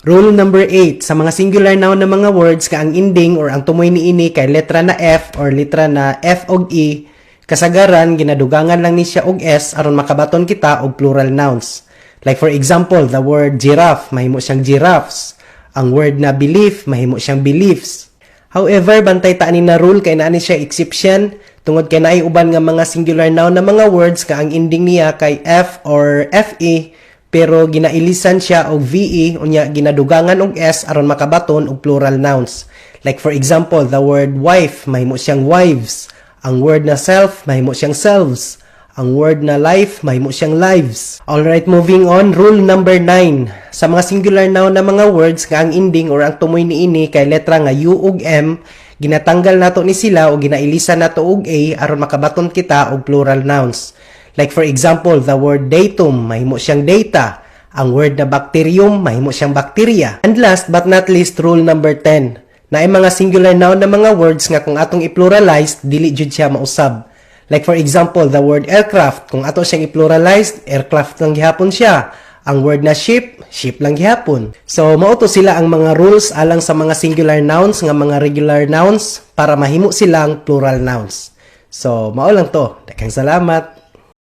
Rule number 8, sa mga singular noun na mga words ka ang ending or ang tumoy ni ini kay letra na F or letra na F og E, kasagaran ginadugangan lang ni siya og S aron makabaton kita og plural nouns. Like for example, the word giraffe, mahimo siyang giraffes. Ang word na belief, mahimo siyang beliefs. However, bantay ta ani na rule kay naa ni siya exception tungod kay naay uban nga mga singular noun na mga words ka ang ending niya kay F or FE pero ginailisan siya og VE unya ginadugangan og S aron makabaton og plural nouns. Like for example, the word wife, mahimo siyang wives. Ang word na self, mahimo siyang selves. Ang word na life, mahimo siyang lives. Alright, moving on. Rule number 9. Sa mga singular noun na mga words nga ang ending or ang tumoy ni ini kay letra nga U ug M, ginatanggal nato ni sila o ginailisan nato og A aron makabaton kita og plural nouns. Like for example, the word datum, mahimo siyang data. Ang word na bacterium, mahimo siyang bacteria. And last but not least, rule number 10. Naay mga singular noun na mga words nga kung atong i-pluralize, dili jud siya mausab. Like for example, the word aircraft, kung ato siyang i-pluralize, aircraft lang gihapon siya. Ang word na ship, ship lang gihapon. So, mao to sila ang mga rules alang sa mga singular nouns nga mga regular nouns para mahimo silang plural nouns. So, mao lang to. Daghang salamat.